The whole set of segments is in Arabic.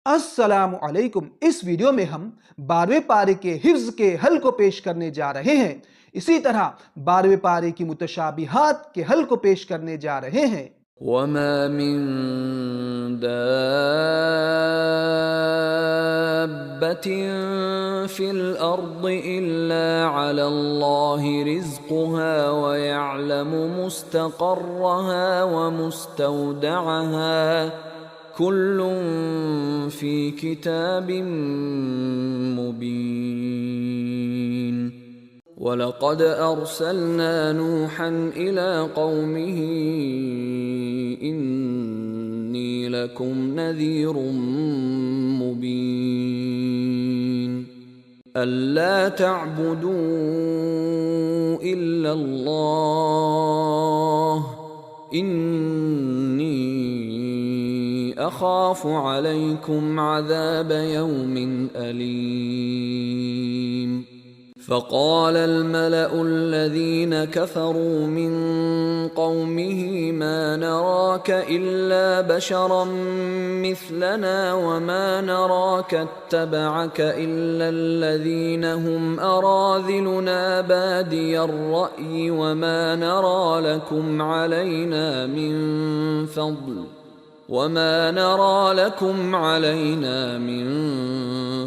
अस्सलामु अलैकुम। इस वीडियो में हम 12वें पारे के हिफ्ज के हल को पेश करने जा रहे हैं। इसी तरह 12वें पारे की मुतशाबिहात के हल को पेश करने जा रहे हैं। वमा मिन दाब्बतिन फिल अर्दि इल्ला अलल्लाहि रिज़्क़ुहा व यअलमु मुस्तक़र्रहा व मुस्तौदअहा कुल्लुन फी किताबिन मुबीन। वलक़द अर्सलना नूहन इला क़ौमिही इन्नी लकुम नज़ीरुम मुबीन। अल्ला तअबुदू इल्लल्लाह इन्नी अख़ाफ़ु अलैकुम अज़ाब यौमिन अलीम। फ़क़ाल अलमलअु الذين كفروا من قومه ما نراك إلا بشرا مثلنا وما نراك اتبعك إلا الذين هم أراذلنا بادي الرأي وما نرى لكم علينا من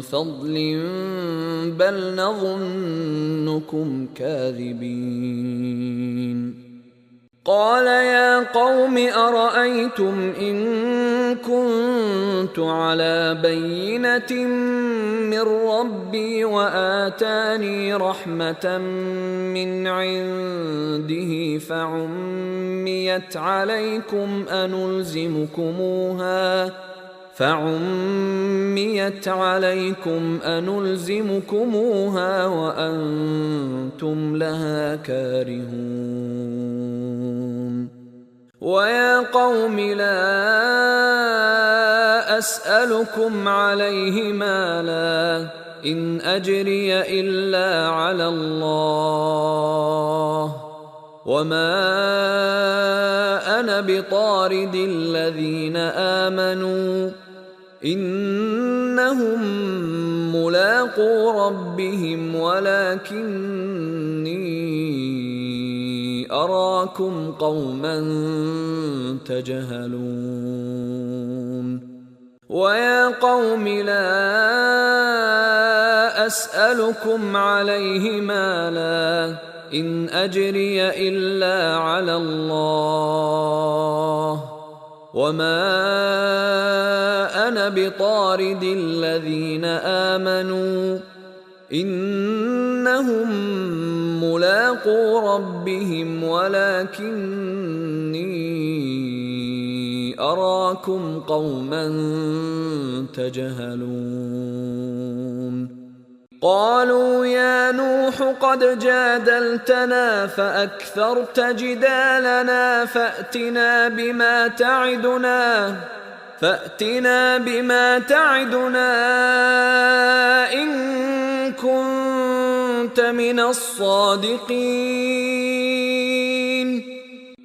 فضل بل نظنكم كاذبين. قال يا قوم أرأيتم إن كنت على بينة من ربي وآتاني رحمة من عنده فعميت عليكم أنلزمكموها وأنتم لها كارهون. ويا قوم لا أسألكم عليه مالا إن أجري إلا على الله وما أنا بطارد الذين آمنوا إنهم ملاقو ربهم ولكني أراكم قوما تجهلون. ويا قوم لا أسألكم عليه مالا إن أجري إلا على الله وما أنا بطارد الذين آمنوا إنهم ملاقو ربهم ولكني أراكم قوما تجهلون. قالوا يا نوح قد جادلتنا فأكثرت جدالنا فأتنا بما تعدنا إن كنت من الصادقين.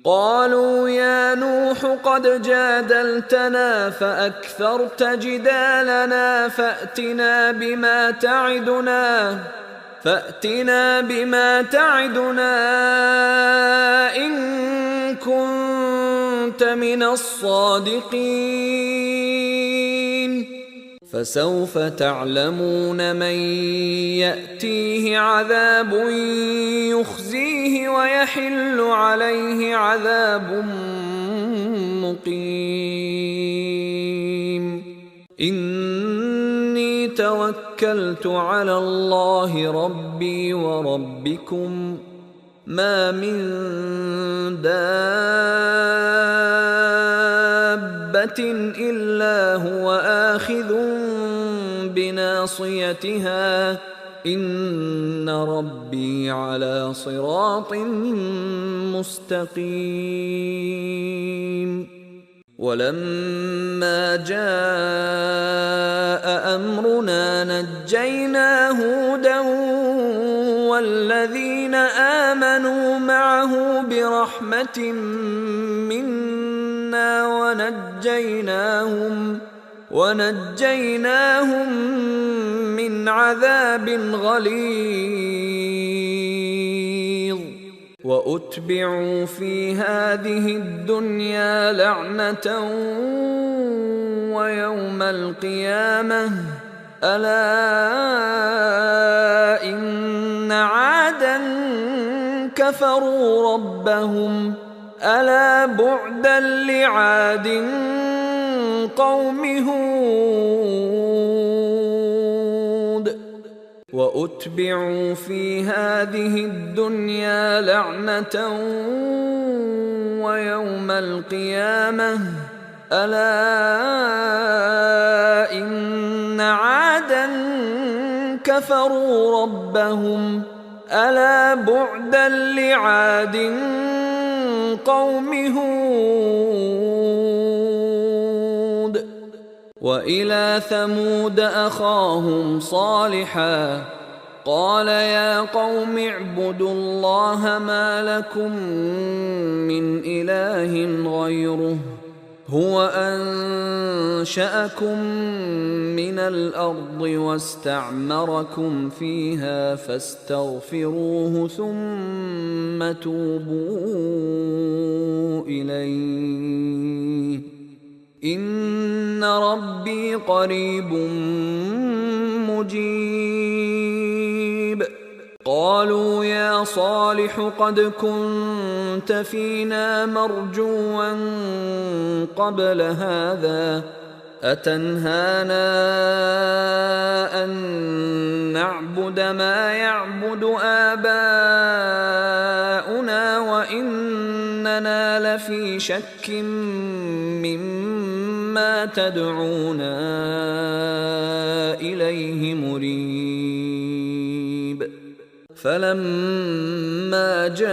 قالوا يا نوح قد جادلتنا فأكثرت جدالنا فأتنا بما تعدنا إن كنت من الصادقين. فسوف تعلمون من يأتيه عذاب يخزيه ويحل عليه عذاب مقيم. إني توكلت على الله ربي وربكم ما من دابة إلا هو آخذ بناصيتها إن ربي على صراط مستقيم. ولما جاء أمرنا نجينا هودا والذين آمنوا معه برحمة منا ونجيناهم من عذاب غليظ وأتبعوا في هذه الدنيا لعنة ويوم القيامة ألا إن عادا كفروا ربهم ألا بعدا لعاد قوم هود وأتبعوا في هذه الدنيا لعنة ويوم القيامة ألا إن عادا كفروا ربهم ألا بعدا لعاد قوم هود وإلى ثمود أخاهم صالحا قال يا قوم اعبدوا الله ما لكم من إله غيره هو أنشأكم من الأرض واستعمركم فيها فاستغفروه ثم توبوا إليه إن ربي قريب مجيب قالوا يا صالح قد كنت فينا مرجوا قبل هذا أتنهانا أن نعبد ما يعبد آباؤنا وإننا لفي شك مما تدعونا إليه مريب فلما جاء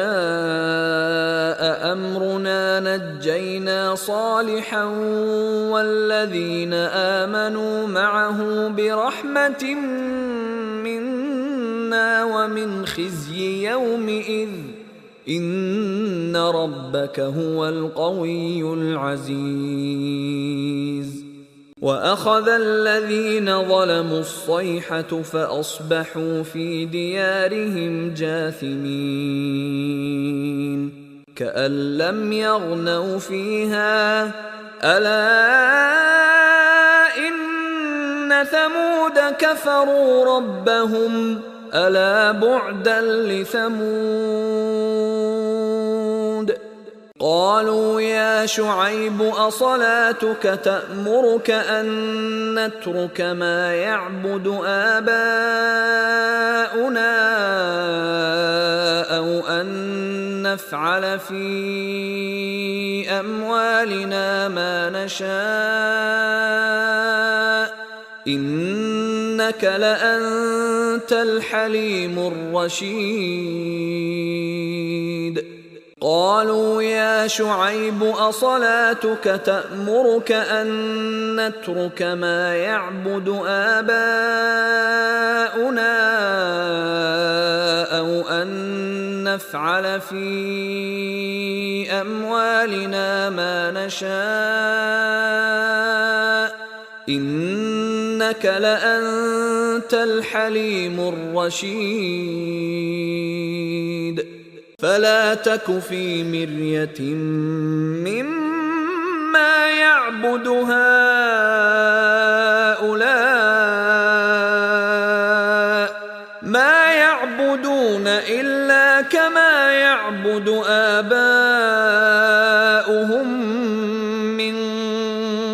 أمرنا نجينا صالحا والذين آمنوا معه برحمة منا ومن خزي يومئذ إن ربك هو القوي العزيز وأخذ الذين ظلموا الصيحة فأصبحوا في ديارهم جاثمين كأن لم يغنوا فيها ألا إن ثمود كفروا ربهم ألا بعدا لثمود قالوا يا شعيب أصلاتك تأمرك أن نترك ما يعبد آباؤنا أو أن نفعل في أموالنا ما نشاء إنك لأنت الحليم الرشيد قالوا يا شعيب أصلاتك تأمرك أن نترك ما يعبد آباؤنا أو أن نفعل في أموالنا ما نشاء إنك لأنت الحليم الرشيد فلا تك في مرية مما يعبد هؤلاء ما يعبدون إلا كما يعبد آباؤهم من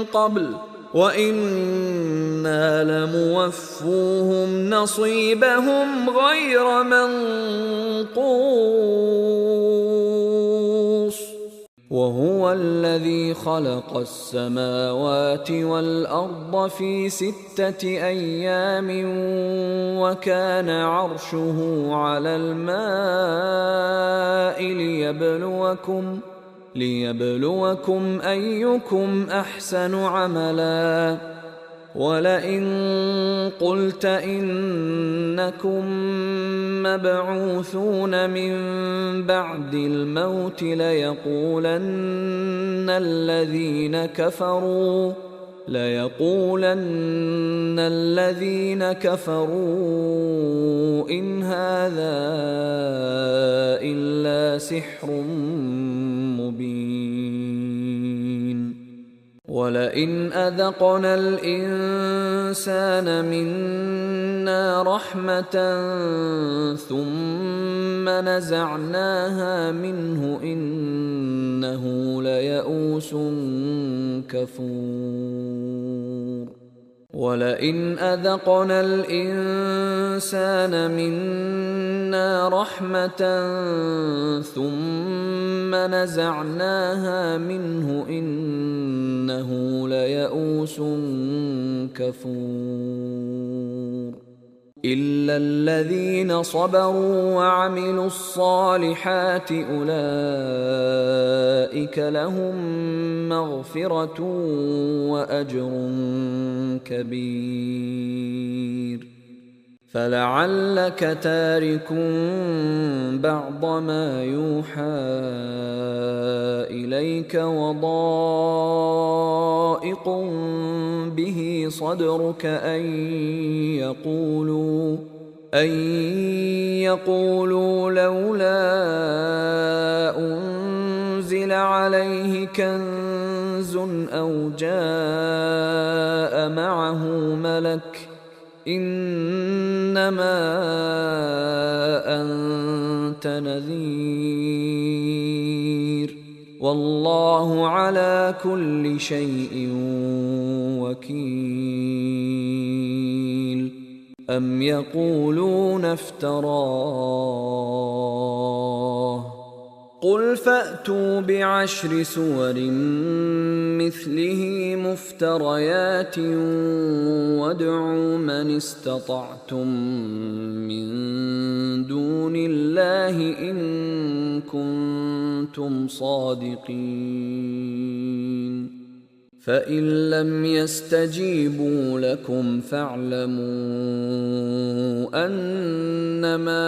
قبل وإنا لموفوهم نصيبهم غير منقوص وهو الذي خلق السماوات والأرض في 6 أيام وكان عرشه على الماء ليبلوكم أيكم أحسن عملا ولئن قلت إنكم مبعوثون من بعد الموت ليقولن ليقولن الذين كفروا إن هذا إلا سحر مبين. ولئن أذقنا الإنسان منا رحمة ثم نزعناها منه إنه ليئوس كفور. ولئن أذقنا الإنسان منا رحمة ثم نزعناها منه إنه ليئوس كفور. إلا الذين صبروا وعملوا الصالحات أولئك لهم مغفرة وأجر كبير. فلعلك تارك بعض ما يوحى إليك وضائق به صدرك أن يقولوا لولا أنزل عليه كنز أو جاء معه ملك إنما أنت نذير والله على كل شيء وكيل. أم يقولون افتراه قل فأتوا بعشر سور مثله مفتريات وادعوا من استطعتم من دون الله إن كنتم صادقين. فإن لم يستجيبوا لكم فاعلموا أنما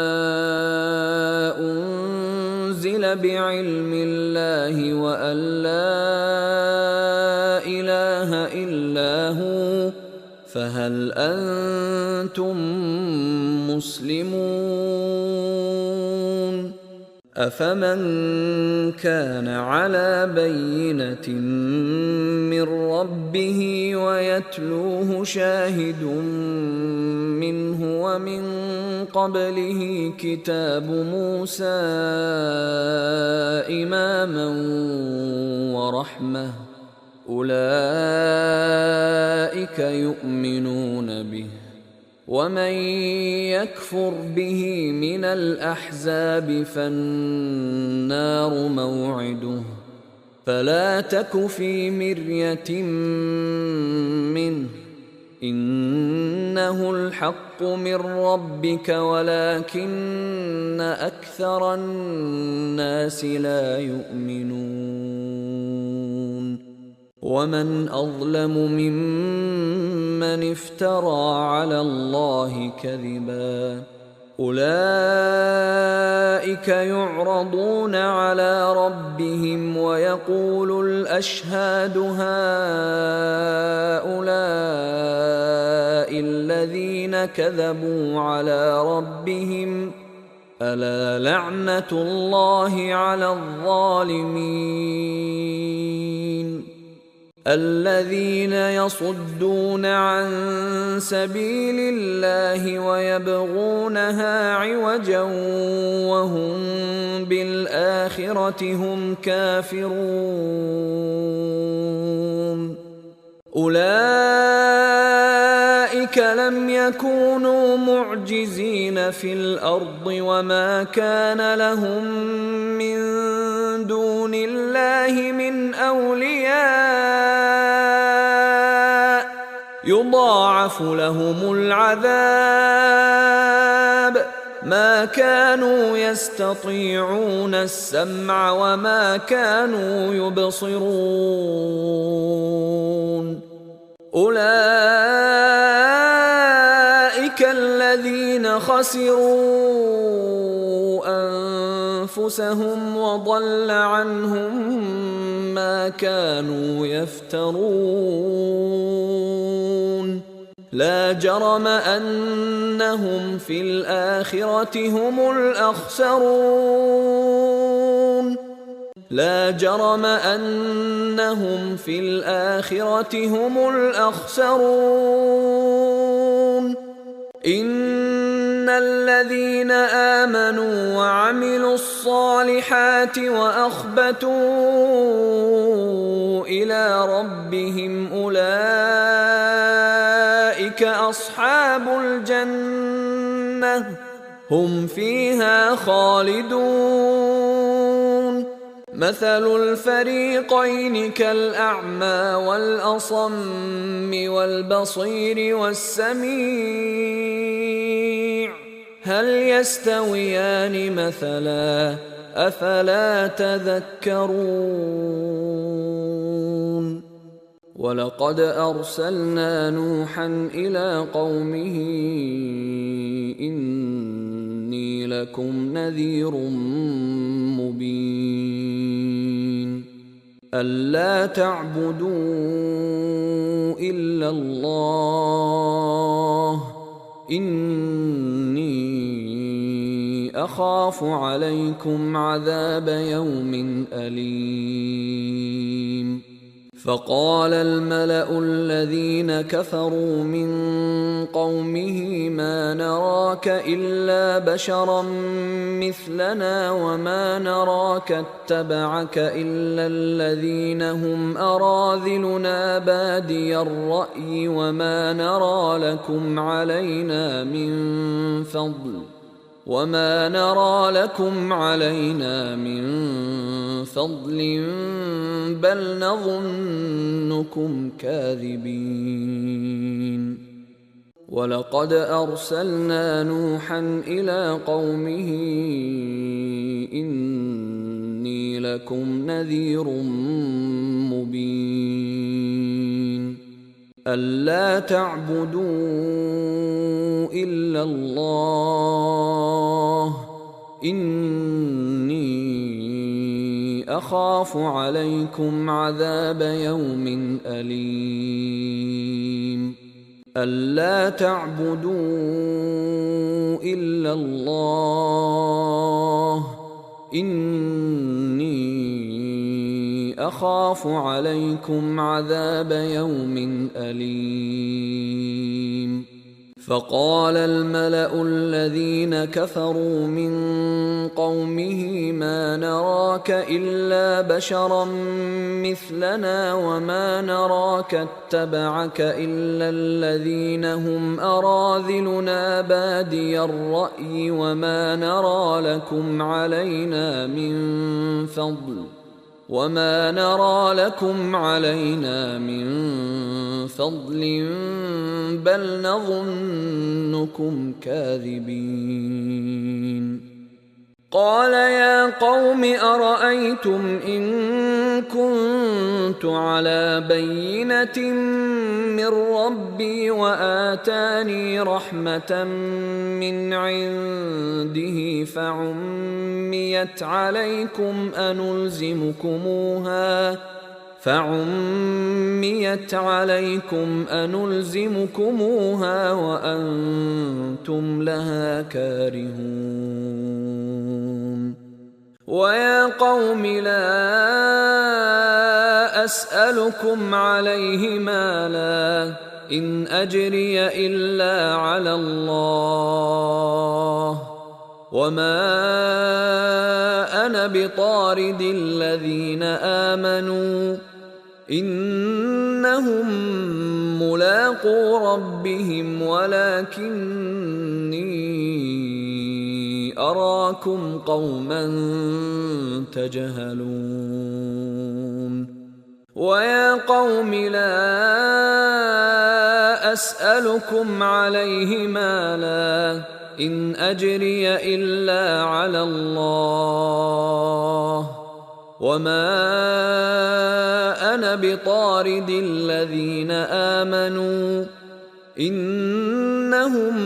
أنزل بعلم الله وأن لا إله إلا هو فهل أنتم مسلمون؟ أفمن كان على بينة من ربه ويتلوه شاهد منه ومن قبله كتاب موسى إماما ورحمة أولئك يؤمنون به. ومن يكفر به من الأحزاب فالنار موعده فلا تك في مرية منه إنه الحق من ربك ولكن أكثر الناس لا يؤمنون. ومن أظلم ممن افترى على الله كذبا أولئك يعرضون على ربهم ويقول الأشهاد هؤلاء الذين كذبوا على ربهم ألا لعنة الله على الظالمين. الذين يصدون عن سبيل الله ويبغونها عوجا وهم بالآخرة هم كافرون أولئك لم يكونوا معجزين في الأرض وما كان لهم من دون الله من أولياء يضاعف لهم العذاب ما كانوا يستطيعون السمع وما كانوا يبصرون أولئك الذين خسروا أنفسهم وضل عنهم ما كانوا يفترون لا جرم أنهم في الآخرة هم الأخسرون لا جرم أنهم في الآخرة هم الأخسرون إن الذين آمنوا وعملوا الصالحات وأخبتوا إلى ربهم أولئك أصحاب الجنة هم فيها خالدون مثل الفريقين كالأعمى والأصم والبصير والسميع هل يستويان مثلا أفلا تذكرون ولقد أرسلنا نوحا إلى قومه إني لكم نذير مبين ألا تعبدوا إلا الله إني أخاف عليكم عذاب يوم أليم فقال الملأ الذين كفروا من قومه ما نراك إلا بشرا مثلنا وما نراك اتبعك إلا الذين هم أراذلنا بادي الرأي وما نرى لكم علينا من فضل بل نظنكم كاذبين ولقد أرسلنا نوحا إلى قومه إني لكم نذير مبين ألا تعبدوا إلا الله إني أخاف عليكم عذاب يوم أليم ألا تعبدوا إلا الله إني أخاف عليكم عذاب يوم أليم فقال الملأ الذين كفروا من قومه ما نراك إلا بشرا مثلنا وما نراك اتبعك إلا الذين هم أراذلنا بادي الرأي وما نرى لكم علينا من فضل بل نظنكم كاذبين قال يا قوم أرأيتم إن كنت على بينة من ربي وآتاني رحمة من عنده فعميت عليكم أنلزمكموها وأنتم لها كارهون ويا قوم لا أسألكم عليه مالا إن أجري إلا على الله وما أنا بطارد الذين آمنوا إنهم ملاقو ربهم ولكني أراكم قوما تجهلون ويا قوم لا أسألكم عليه مالا إن أجري إلا على الله وما أنا بطارد الذين آمنوا إنهم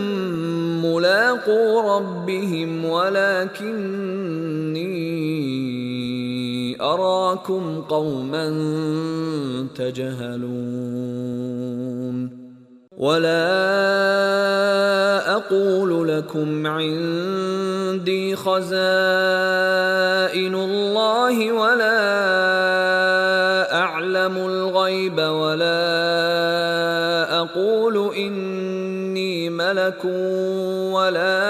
ملاقو ربهم ولكني أراكم قوما تجهلون ولا أقول لكم عندي خزائن الله ولا أعلم الغيب ولا أقول إني ملك ولا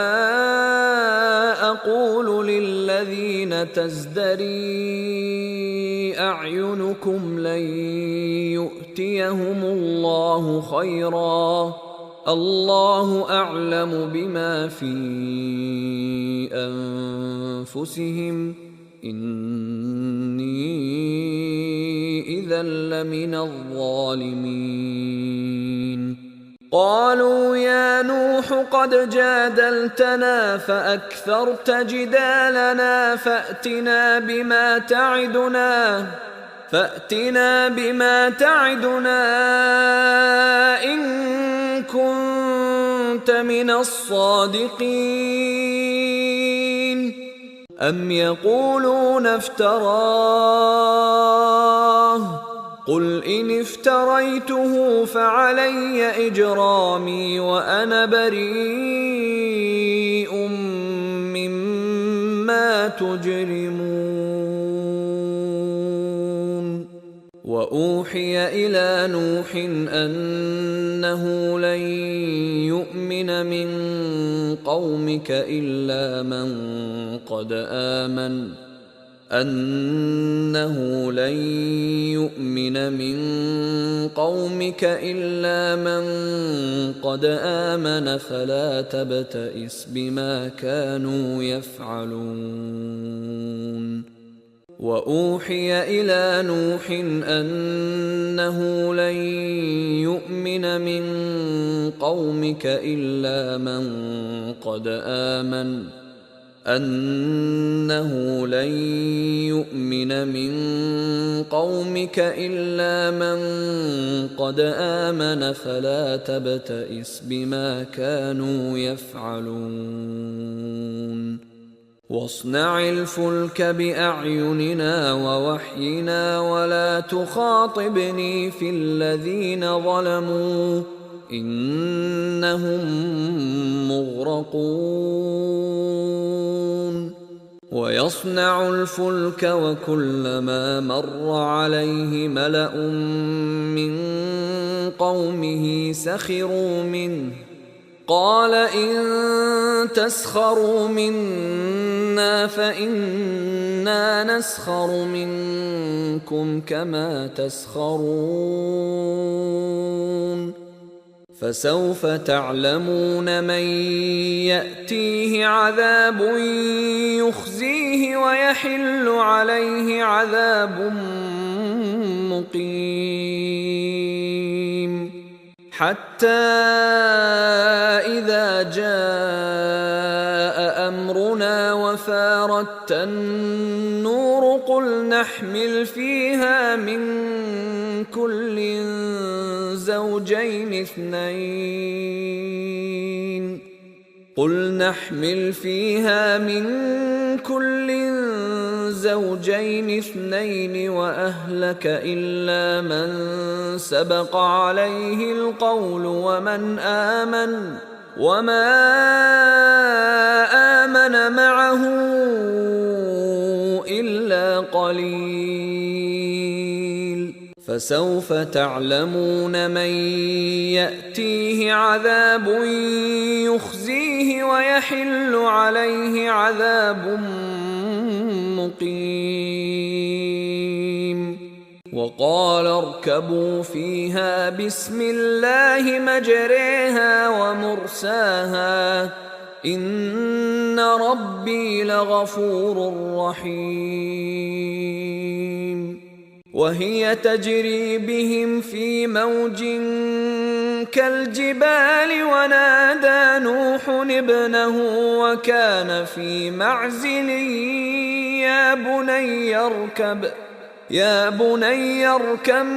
أقول للذين تزدري أعينكم لن يؤتيهم الله خيرا الله أعلم بما في أنفسهم إني إذا لمن الظالمين قالوا يا نوح قد جادلتنا فأكثرت جدالنا فأتنا بما تعدنا إن كنت من الصادقين أم يقولون افتراه قل إن افتريته فعلي إجرامي وأنا بريء مما تجرمون وأوحي إلى نوح أنه لن يؤمن من قومك إلا من قد آمن فلا تبتئس بما كانوا يفعلون وأوحي إلى نوح أنه لن يؤمن من قومك إلا من قد آمن فلا تبتئس بما كانوا يفعلون واصنع الفلك بأعيننا ووحينا ولا تخاطبني في الذين ظلموا إنهم مغرقون ويصنع الفلك وكلما مر عليه ملأ من قومه سخروا منه قال إن تسخروا منا فإنا نسخر منكم كما تسخرون فسوف تعلمون من يأتيه عذاب يخزيه ويحل عليه عذاب مقيم حتى إذا جاء أمرنا وفارت النور قل نحمل فيها من كل زوجين اثنين وأهلك إلا من سبق عليه القول وما آمن معه إلا قليل فسوف تعلمون من يأتيه عذاب يخزيه ويحل عليه عذاب مقيم وقال اركبوا فيها بسم الله مجريها ومرساها إن ربي لغفور رحيم وهي تجري بهم في موج كالجبال ونادى نوح ابنه وكان في معزل يا بني اركب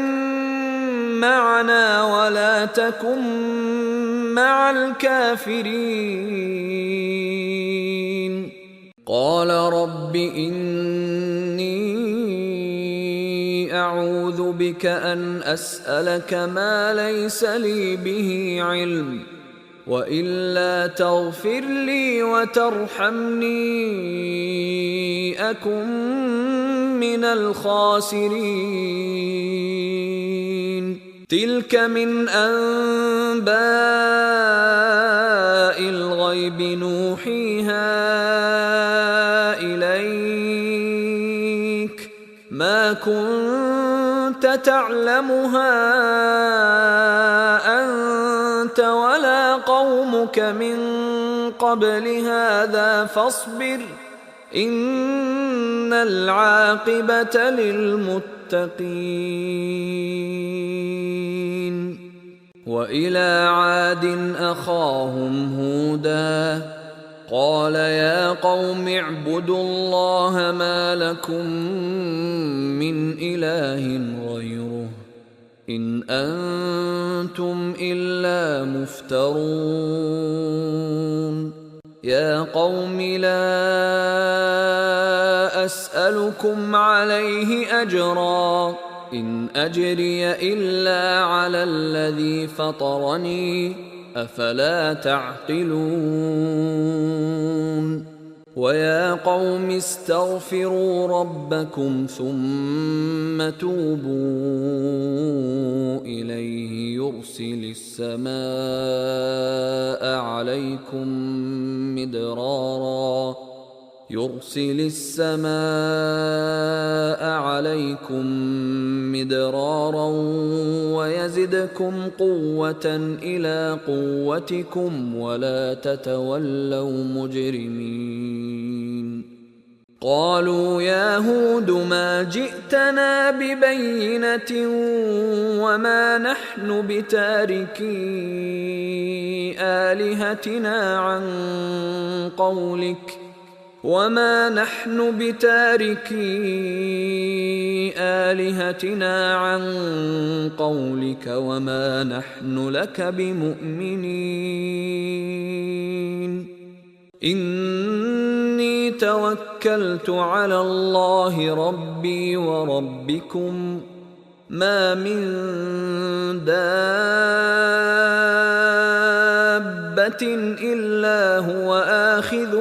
معنا ولا تكن مع الكافرين قال رب إني أعوذ بك أن أسألك ما ليس لي به علم وإلا تغفر لي وترحمني أكن من الخاسرين تلك من أنباء الغيب نوحيها إليك ما كنت تعلمها أنت ولا قومك من قبل هذا فاصبر إن العاقبة للمتقين وإلى عاد أخاهم هودا قال يا قوم اعبدوا الله ما لكم من إله غيره إن أنتم إلا مفترون يا قوم لا أسألكم عليه أجرا إن أجري إلا على الذي فطرني أفلا تعقلون ويا قوم استغفروا ربكم ثم توبوا إليه يرسل السماء عليكم مدرارا ويزدكم قوة إلى قوتكم ولا تتولوا مجرمين قالوا يا هود ما جئتنا ببينة وما نحن بتاركي آلهتنا عن قولك وما نحن لك بمؤمنين إني توكلت على الله ربي وربكم ما من دابة إلا هو آخذ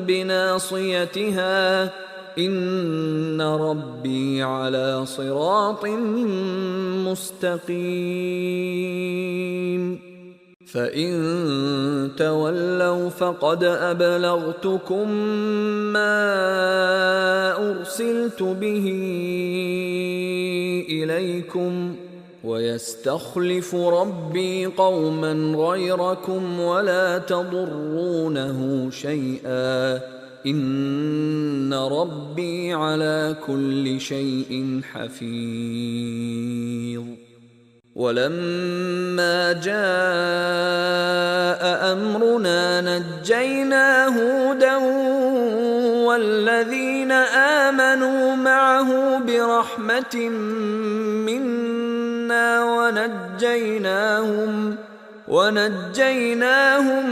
بناصيتها إن ربي على صراط مستقيم فإن تولوا فقد أبلغتكم ما أرسلت به إليكم ويستخلف ربي قوما غيركم ولا تضرونه شيئا إن ربي على كل شيء حفيظ ولما جاء أمرنا نجينا هودا والذين آمنوا معه برحمة منا ونجيناهم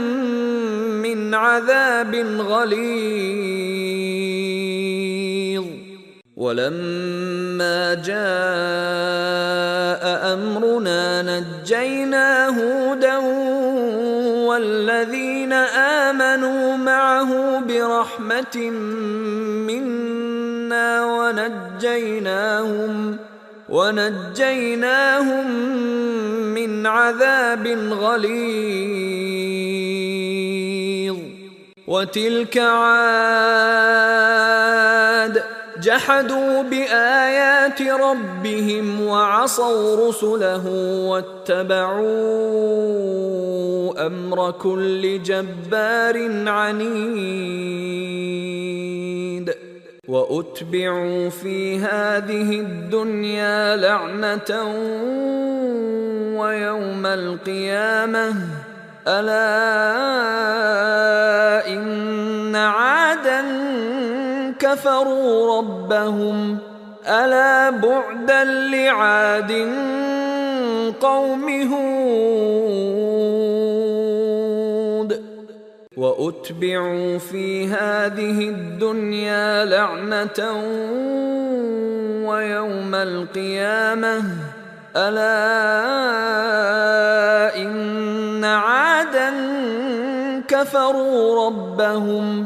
من عذاب غليظ ولما جاء أمرنا نجينا هودا والذين آمنوا معه برحمة منا ونجيناهم من عذاب غليظ وتلك عاد جحدوا بآيات ربهم وعصوا رسله واتبعوا أمر كل جبار عنيد وأتبعوا في هذه الدنيا لعنة ويوم القيامة ألا إن عادا كفروا ربهم ألا بعدا لعاد قوم هود وأتبعوا في هذه الدنيا لعنة ويوم القيامة ألا إن عادا كفروا ربهم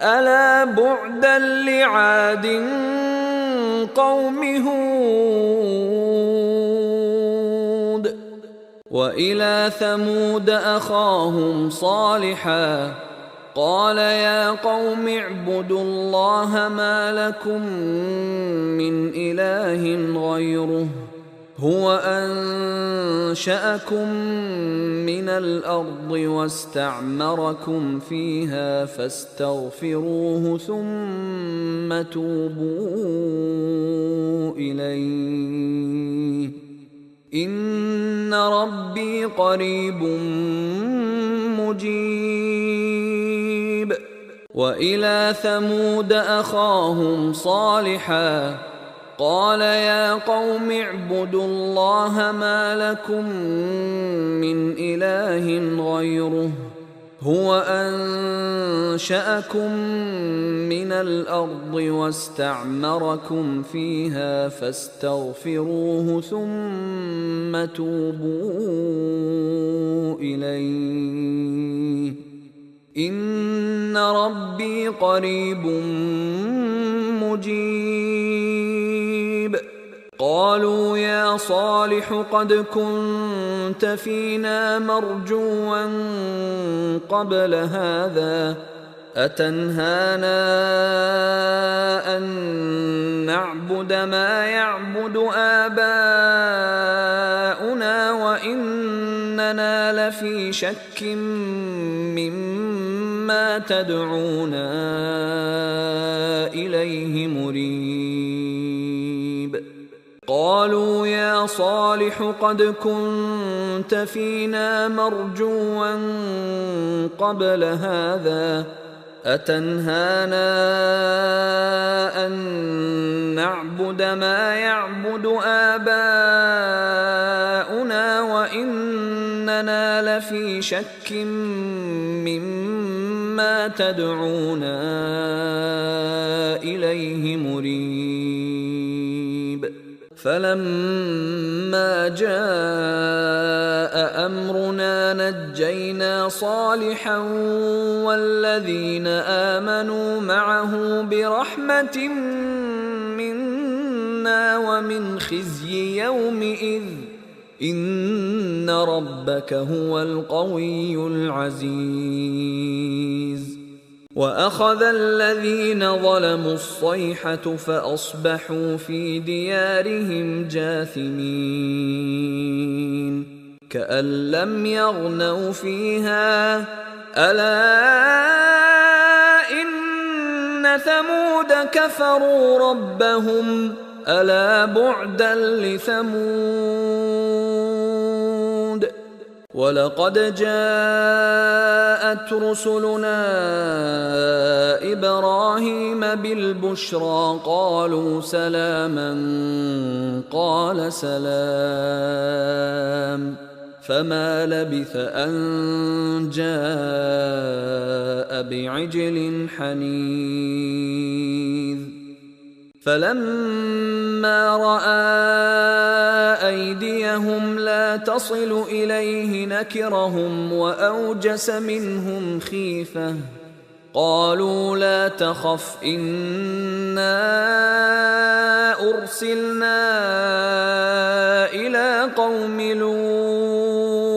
ألا بعدا لعاد قوم هود وإلى ثمود أخاهم صالحا قال يا قوم اعبدوا الله ما لكم من إله غيره هو أنشأكم من الأرض واستعمركم فيها فاستغفروه ثم توبوا إليه إن ربي قريب مجيب وإلى ثمود أخاهم صالحا قال يا قوم اعبدوا الله ما لكم من إله غيره هو أنشأكم من الأرض واستعمركم فيها فاستغفروه ثم توبوا إليه إن ربي قريب مجيب قالوا يا صالح قد كنت فينا مرجوا قبل هذا أتنهانا أن نعبد ما يعبد آباؤنا وإننا لفي شك مما تدعونا إليه مريب قالوا يا صالح قد كنت فينا مرجوا قبل هذا أتنهانا أن نعبد ما يعبد آباؤنا وإننا لفي شك مما تدعونا إليه مريب فلما جاء أمرنا نجينا صالحا والذين آمنوا معه برحمة منا ومن خزي يومئذ إن ربك هو القوي العزيز وأخذ الذين ظلموا الصيحة فأصبحوا في ديارهم جاثمين كأن لم يغنوا فيها ألا إن ثمود كفروا ربهم ألا بعدا لثمود ولقد جاءت رسلنا إبراهيم بالبشرى قالوا سلاما قال سلام فما لبث أن جاء بعجل حنيذ فلما رأى أيديهم لا تصل إليه نكرهم وأوجس منهم خيفة قالوا لا تخف إنا أرسلنا إلى قوم لوط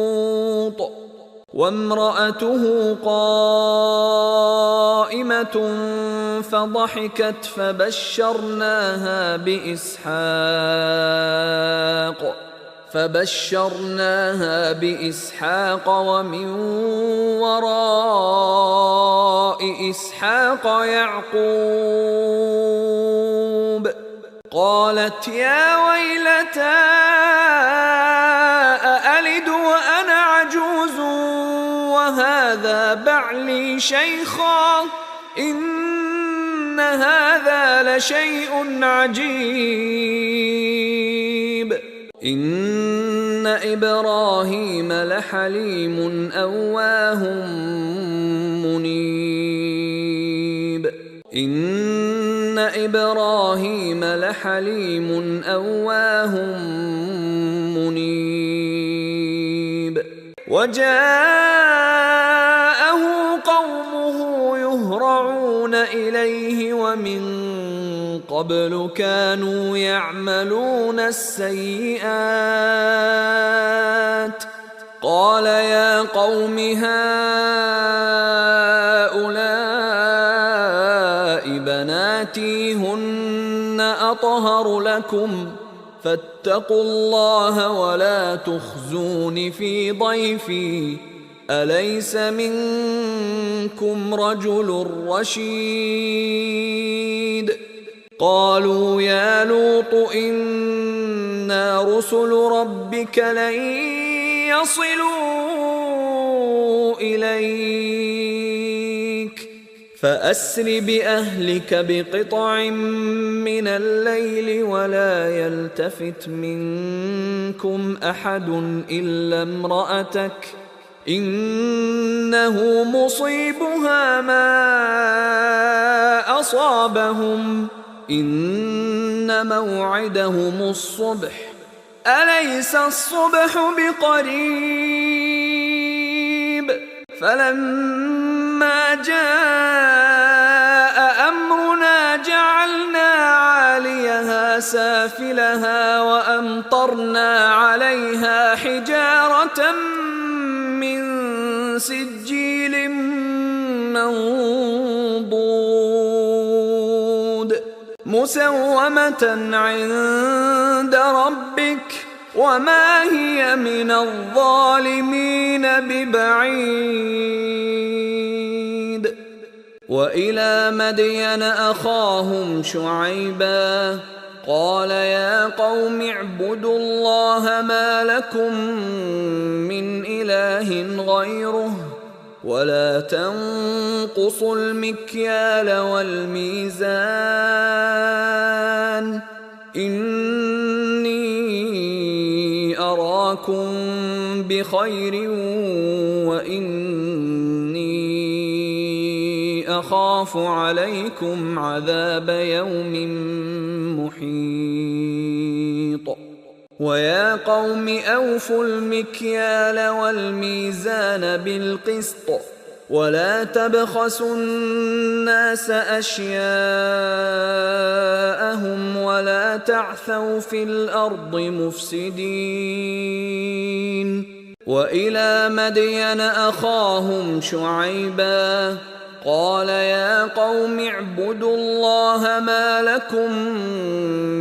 وامرأته قائمة فضحكت فبشرناها بإسحاق ومن وراء إسحاق يعقوب قالت يا ويلتى أألد وأنا عجوز وهذا بعلي شيخا إن هذا لشيء عجيب إن إبراهيم لحليم أواه إبراهيم لحليم أواه منيب. وجاءه قومه يهرعون إليه ومن قبل كانوا يعملون السيئات. قال يا قوم هؤلاء بناتي هن أطهر لكم فاتقوا الله ولا تخزون في ضيفي أليس منكم رجل رشيد. قالوا يا لوط إنا رسل ربك لن يصلوا إليك فأسر بأهلك بقطع من الليل ولا يلتفت منكم أحد إلا امرأتك إنه مصيبها ما أصابهم إن موعدهم الصبح أليس الصبح بقريب. فلما جاء أمرنا جعلنا عاليها سافلها وأمطرنا عليها حجارة من سجيل منضود مسومة عند ربك وما هي من الظالمين ببعيد. وإلى مدين أخاهم شعيبا قال يا قوم اعبدوا الله ما لكم من إله غيره ولا تنقصوا المكيال والميزان إني أراكم بخير وإني أخاف عليكم عذاب يوم محيط. ويا قوم أوفوا المكيال والميزان بالقسط ولا تبخسوا الناس أشياءهم ولا تعثوا في الأرض مفسدين. وإلى مدين أخاهم شعيبا قال يا قوم اعبدوا الله ما لكم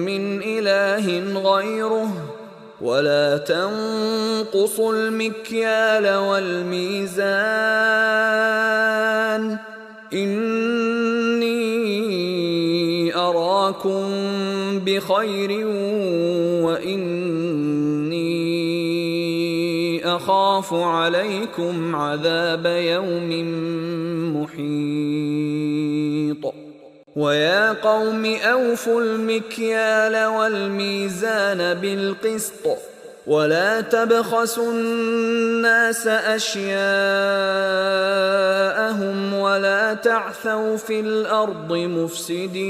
من إله غيره ولا تنقصوا المكيال والميزان إني أراكم بخير وإني أخاف عليكم عذاب يوم محيط. ويا قوم أوفوا المكيال والميزان بالقسط ولا تبخسوا الناس أشياءهم ولا تعثوا في الأرض مفسدين.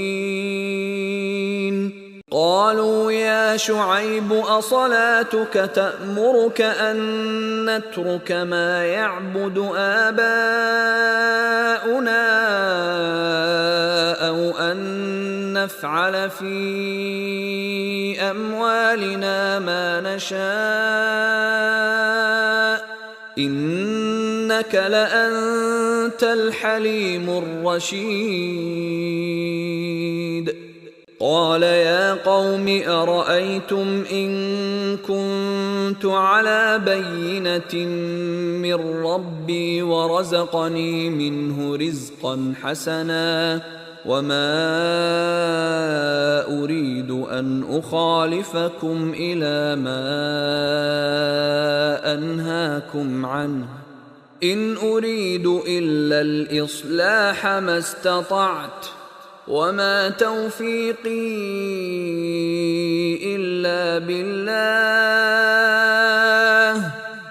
قالوا يا شعيب أصلاتك تأمرك أن نترك ما يعبد آباؤنا أو أن نفعل في أموالنا ما نشاء إنك لأنت الحليم الرشيد. قال يا قوم أرأيتم إن كنت على بينة من ربي ورزقني منه رزقا حسنا وما أريد أن أخالفكم إلى ما أنهاكم عنه إن أريد إلا الإصلاح ما استطعت وما توفيقي إلا بالله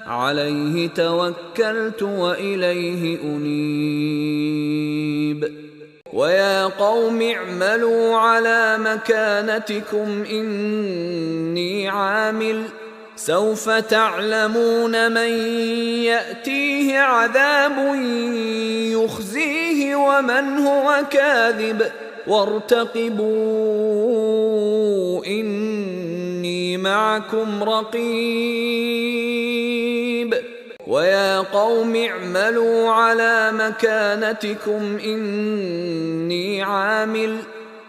عليه توكلت وإليه أنيب. ويا قوم اعملوا على مكانتكم إني عامل سوف تعلمون من يأتيه عذاب يخزيه ومن هو كاذب وارتقبوا إني معكم رقيب ويا قوم اعملوا على مكانتكم إني عامل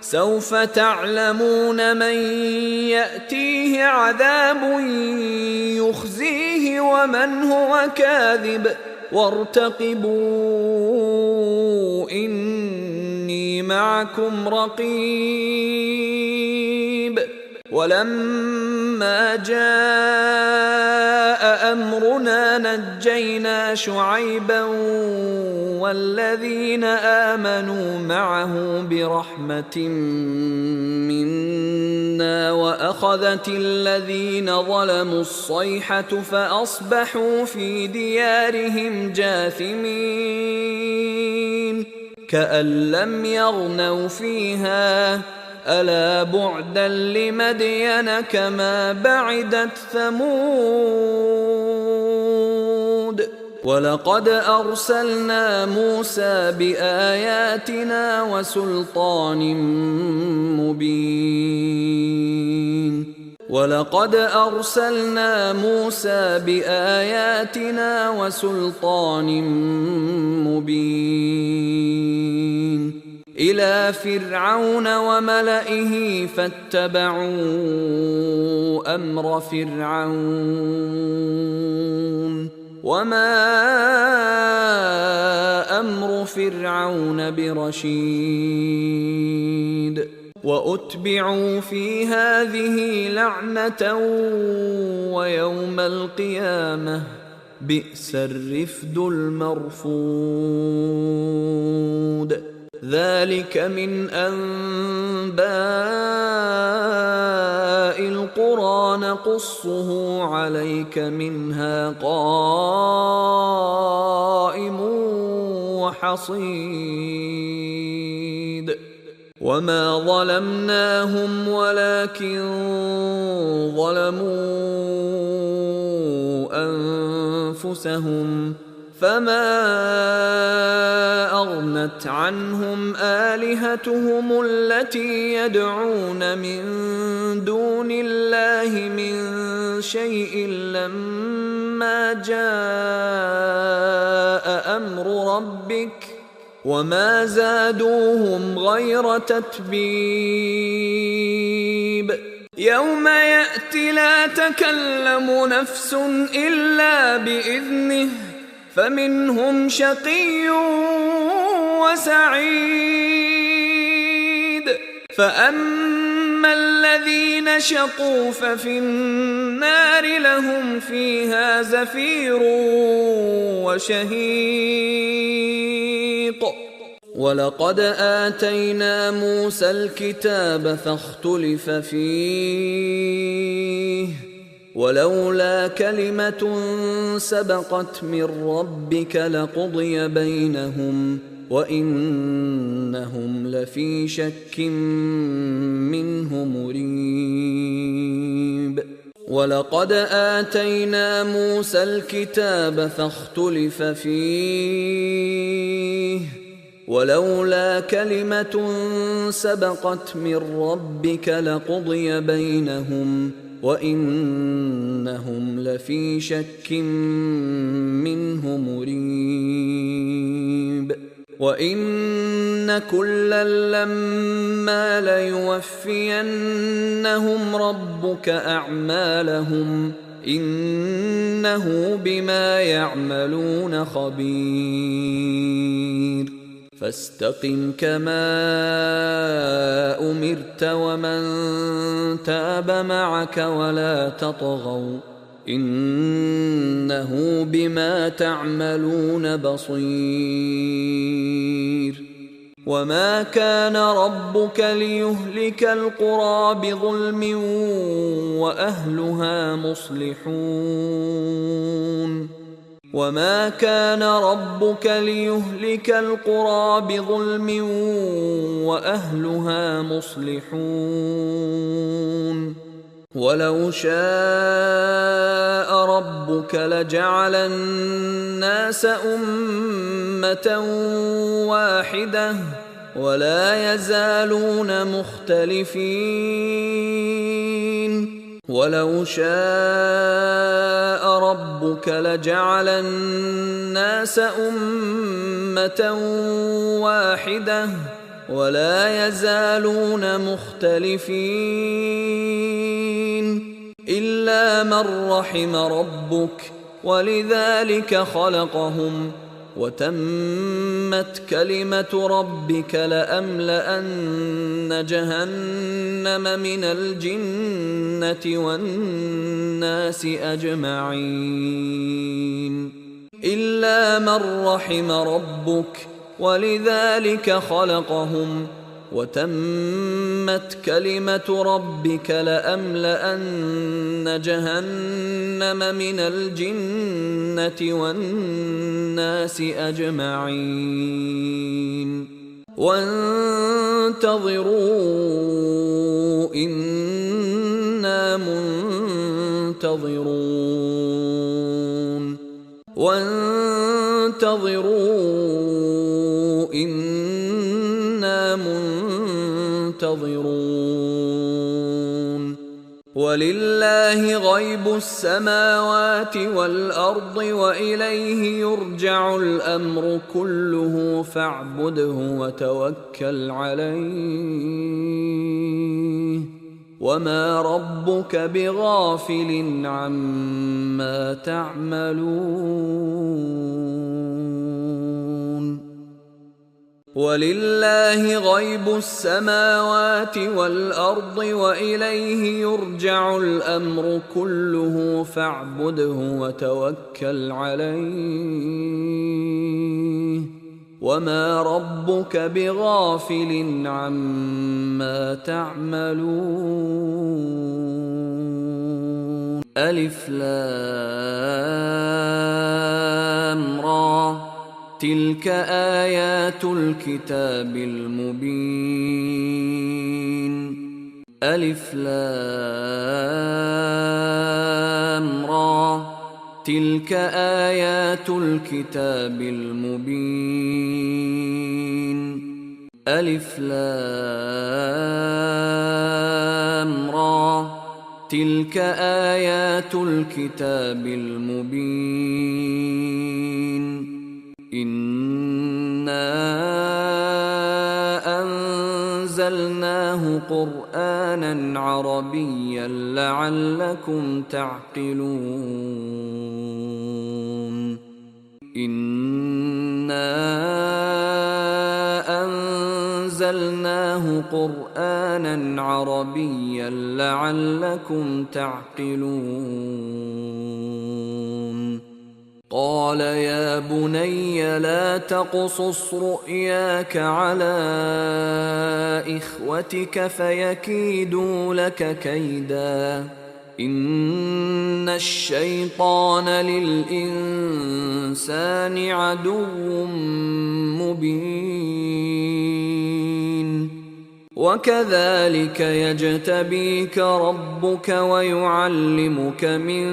سوف تعلمون من يأتيه عذاب يخزيه ومن هو كاذب وارتقبوا إني معكم رقيب ولما جاء أمرنا نجينا شعيبا والذين آمنوا معه برحمة منا وأخذت الذين ظلموا الصيحة فأصبحوا في ديارهم جاثمين كأن لم يغنوا فيها ألا بعدا لمدين كما بعدت ثمود ولقد أرسلنا موسى بآياتنا وسلطان مبين إلى فرعون وملئه فاتبعوا أمر فرعون وما أمر فرعون برشيد وأتبعوا في هذه لعنة ويوم القيامة بئس الرفد المرفود ذلك من أنباء القرى نقصه عليك منها قائم وحصيد وما ظلمناهم ولكن ظلموا أنفسهم فما أغنت عنهم آلهتهم التي يدعون من دون الله من شيء لما جاء أمر ربك وما زادوهم غير تتبيب يوم يأتي لا تكلم نفس إلا بإذنه فمنهم شقي وسعيد فأما الذين شقوا ففي النار لهم فيها زفير وشهيق ولقد آتينا موسى الكتاب فاختلف فيه ولولا كلمة سبقت من ربك لقضي بينهم وإنهم لفي شك منه مريب ولقد آتينا موسى الكتاب فاختلف فيه ولولا كلمة سبقت من ربك لقضي بينهم وإنهم لفي شك منه مريب وإن كلا لما ليوفينهم ربك أعمالهم إنه بما يعملون خبير فاستقم كما أمرت ومن تاب معك ولا تطغوا إنه بما تعملون بصير وما كان ربك ليهلك القرى بظلم وأهلها مصلحون وما كان ربك ليهلك القرى بظلم وأهلها مصلحون ولو شاء ربك لجعل الناس أمة واحدة ولا يزالون مختلفين ولو شاء ربك لجعل الناس أمة واحدة ولا يزالون مختلفين إلا من رحم ربك ولذلك خلقهم وتمت كلمة ربك لأملأن جهنم من الجنة والناس أجمعين إلا من رحم ربك ولذلك خلقهم وتمت كلمة ربك لأملأن جهنم من الجنة والناس أجمعين وانتظروا إنا منتظرون وانتظروا إنا منتظرون ولله غيب السماوات والأرض وإليه يرجع الأمر كله فاعبده وتوكل عليه وما ربك بغافل عما تعملون ولله غيب السماوات والأرض وإليه يرجع الأمر كله فاعبده وتوكل عليه وما ربك بغافل عما تعملون ألف لام را تلك آيات الكتاب المبين ألف لام را تلك آيات الكتاب المبين ألف لام را تلك آيات الكتاب المبين إنا أنزلناه قرآنا عربيا لعلكم تعقلون إنا أنزلناه قرآنا عربيا لعلكم تعقلون قال يا بني لا تقصص رؤياك على إخوتك فيكيدوا لك كيدا إن الشيطان للإنسان عدو مبين وكذلك يجتبيك ربك ويعلمك من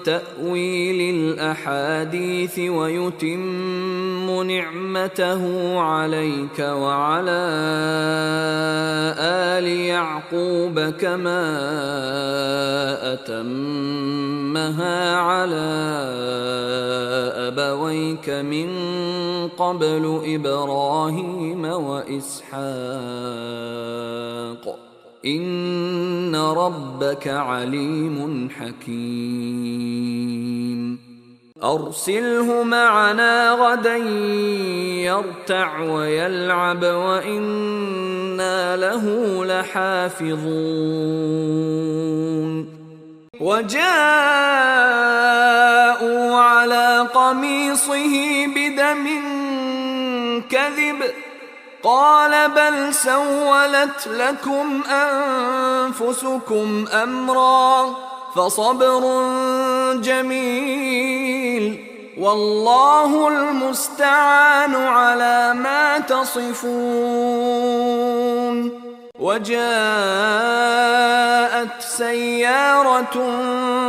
تأويل الأحاديث ويتم نعمته عليك وعلى آل يعقوب كما أتمها على أبويك من قبل إبراهيم وإسحاق إن ربك عليم حكيم أرسله معنا غدا يرتع ويلعب وإنا له لحافظون وجاءوا على قميصه بدم كذب قال بل سولت لكم أنفسكم أمرا فصبر جميل والله المستعان على ما تصفون. وجاءت سيارة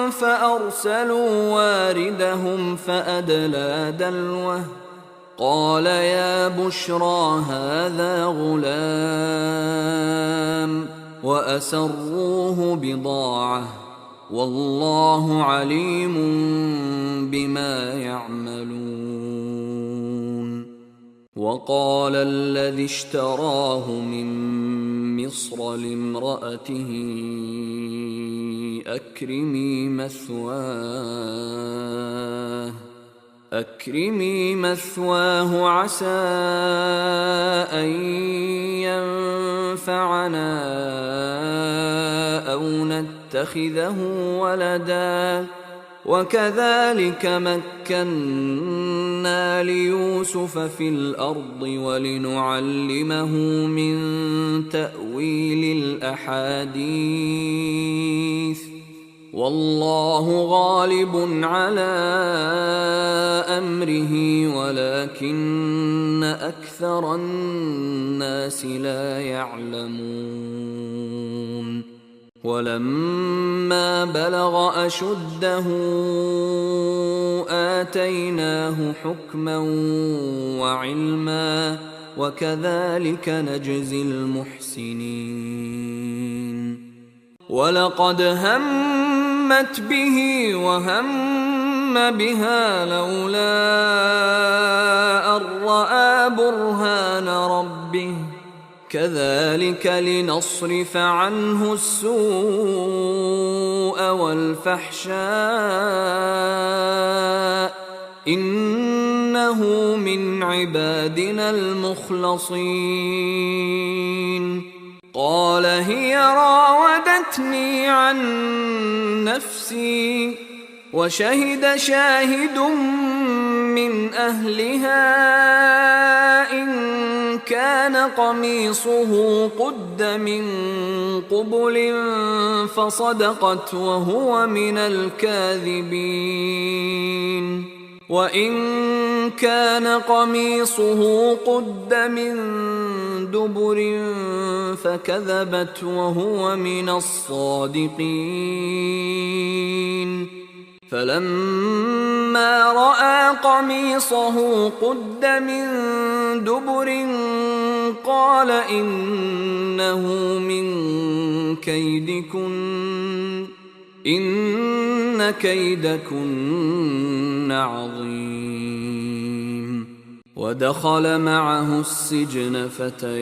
فأرسلوا واردهم فأدلى دلوه قال يا بشرى هذا غلام وأسروه بضاعة والله عليم بما يعملون. وقال الذي اشتراه من مصر لامرأته أكرمي مثواه عسى أن ينفعنا أو نتخذه ولدا وكذلك مكنا ليوسف في الأرض ولنعلمه من تأويل الأحاديث والله غالب على أمره ولكن أكثر الناس لا يعلمون. ولما بلغ أشده آتيناه حكما وعلما وكذلك نجزي المحسنين. ولقد همت به وهم بها لولا أن رأى برهان ربه كذلك لنصرف عنه السوء والفحشاء إنه من عبادنا المخلصين. قال هي راودتني عن نفسي وشهد شاهد من أهلها إن كان قميصه قد من قبل فصدقت وهو من الكاذبين وإن كان قميصه قد من دبر فكذبت وهو من الصادقين. فلما رأى قميصه قد من دبر قال إنه من كيدكن إن كيدكن عظيم. ودخل معه السجن فتيان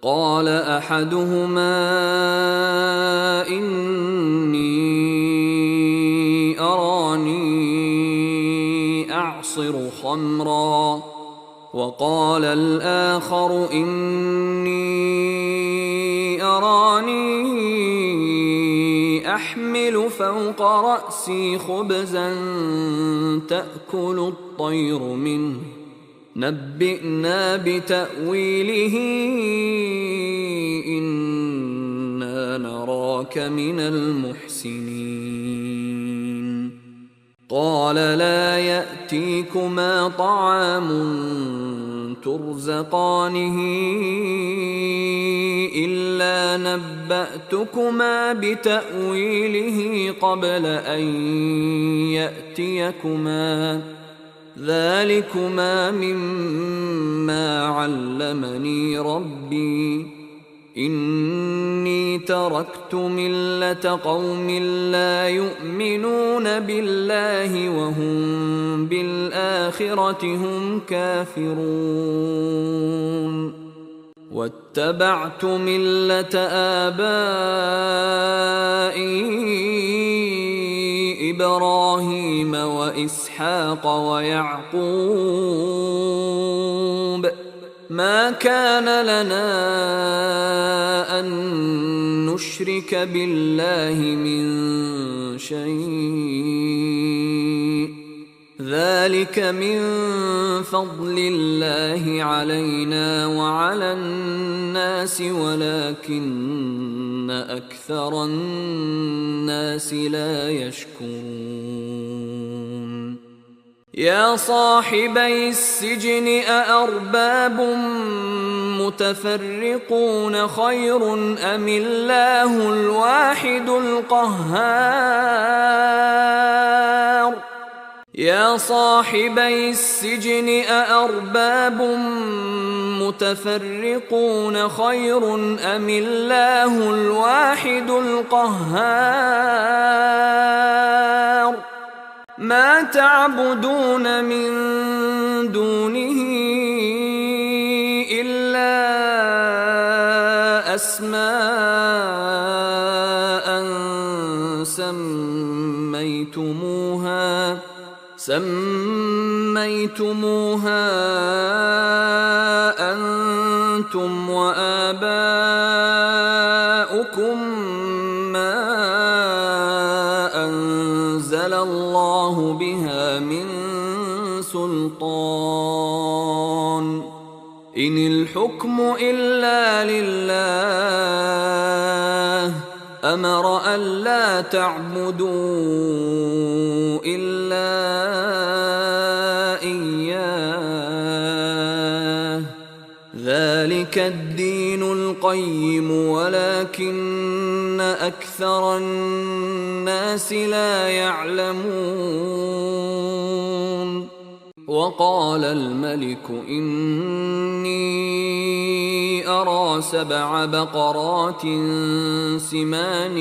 قال أحدهما إني أراني أعصر خمرا وقال الآخر إني أراني أحمل فوق رأسي خبزا تأكل الطير منه نبئنا بتأويله إنا نراك من المحسنين. قال لا يأتيكما طعام ترزقانه إلا نبأتكما بتأويله قبل أن يأتيكما ذلكما مما علمني ربي إني تركت ملة قوم لا يؤمنون بالله وهم بالآخرة هم كافرون واتبعت ملة آبائي إبراهيم وإسحاق ويعقوب ما كان لنا أن نشرك بالله من شيء ذلك من فضل الله علينا وعلى الناس ولكن أكثر الناس لا يشكرون يا صاحبي السجن أأرباب متفرقون خير أم الله الواحد القهار يا صاحبي السجن أأرباب متفرقون خير أم الله الواحد القهار ما تعبدون من دونه إلا أسماء سميتموها أنتم وآباؤكم ما أنزل الله بها من سلطان إن الحكم إلا لله أمر ألا تعبدوا إلا إياه ذلك الدين القيم ولكن أكثر الناس لا يعلمون وقال الملك إني أرى 7 بقرات سمان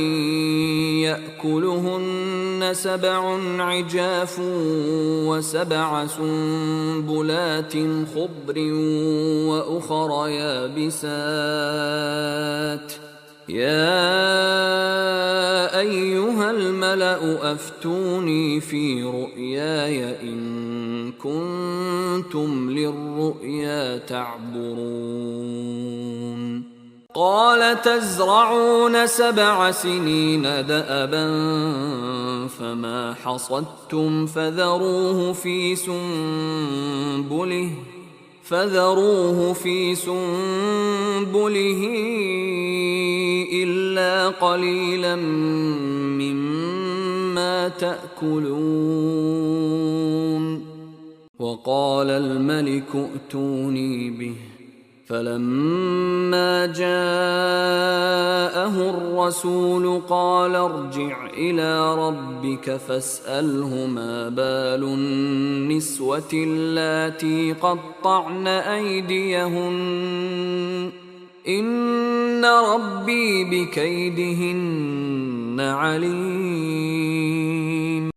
يأكلهن 7 عجاف و7 سنبلات خضر وأخر يابسات يا أيها الملأ أفتوني في رؤياي إن كنتم للرؤيا تعبرون قال تزرعون 7 سنين دأبا فما حصدتم فذروه في سنبله إلا قليلا مما تأكلون وقال الملك ائتوني به فلما جاءه الرسول قال ارجع إلى ربك فاسأله ما بال النسوة اللاتي قطعن أيديهن إن ربي بكيدهن عليم